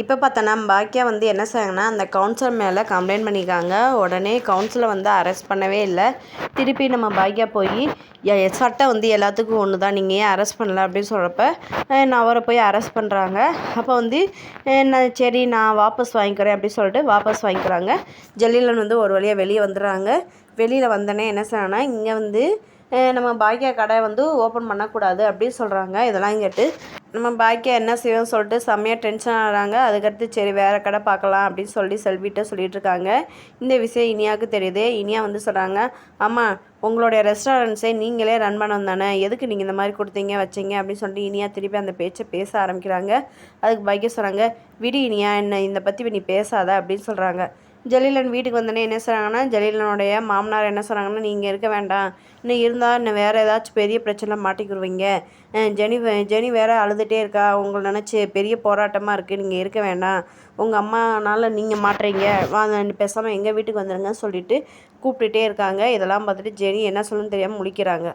இப்போ பார்த்தோன்னா பாக்கியா என்ன செய்றாங்கன்னா அந்த கவுன்சிலர் மேலே கம்ப்ளைண்ட் பண்ணியிருக்காங்க. உடனே கவுன்சிலர் அரெஸ்ட் பண்ணவே இல்லை. திருப்பி நம்ம பாக்கியா போய் சட்டம் எல்லாத்துக்கும் ஒன்று தான், நீங்கள் ஏன் அரெஸ்ட் பண்ணல அப்படின்னு சொல்கிறப்ப நான் அவரை போய் அரெஸ்ட் பண்ணுறாங்க. அப்போ நான் சரி நான் வாபஸ் வாங்கிக்கிறேன் அப்படின்னு சொல்லிட்டு வாபஸ் வாங்கிக்கிறாங்க. ஜெலீலன் ஒரு வழியாக வெளியே வந்துடுறாங்க. வெளியில் வந்தோடனே என்ன செய்றாங்கன்னா இங்கே நம்ம பாக்கியா கடை ஓப்பன் பண்ணக்கூடாது அப்படின்னு சொல்கிறாங்க. இதெல்லாம் கேட்டு நம்ம பாக்கியா என்ன செய்வோம்னு சொல்லிட்டு செம்மையாக டென்ஷன் ஆகிறாங்க. அதுக்கடுத்து சரி வேறு கடை பார்க்கலாம் அப்படின்னு சொல்லி செல்விட்ட சொல்லிகிட்ருக்காங்க. இந்த விஷயம் இனியாவுக்கு தெரியுது. இனியா சொல்கிறாங்க, ஆமாம் உங்களுடைய ரெஸ்டாரண்ட்ஸை நீங்களே ரன் பண்ண தானே, எதுக்கு நீங்கள் இந்த மாதிரி கொடுத்தீங்க வச்சிங்க அப்படின்னு சொல்லிட்டு இனியா திருப்பி அந்த பேச்சை பேச ஆரம்பிக்கிறாங்க. அதுக்கு பாக்கியா சொல்கிறாங்க, விடு இனியா என்ன இந்த பற்றி நீ பேசாத அப்படின்னு சொல்கிறாங்க. ஜெலீலன் வீட்டுக்கு வந்தோடனே என்ன சொல்கிறாங்கன்னா ஜெலீலனுடைய மாமனார் என்ன சொல்கிறாங்கன்னா, நீங்கள் இருக்க வேண்டாம், இன்னும் இருந்தால் இன்னும் வேறு ஏதாச்சும் பெரிய பிரச்சனை மாட்டிக்கிடுவீங்க. ஜெனி வேறு அழுதுகிட்டே இருக்கா, உங்களை நினச்சி பெரிய போராட்டமாக இருக்குது, நீங்கள் இருக்க வேண்டாம், உங்கள் அம்மானால நீங்கள் மாட்டுறீங்க, பேசாமல் எங்கள் வீட்டுக்கு வந்துடுங்கன்னு சொல்லிட்டு கூப்பிட்டுட்டே இருக்காங்க. இதெல்லாம் பார்த்துட்டு ஜெனி என்ன சொல்லணும்னு தெரியாமல் முழிக்கிறாங்க.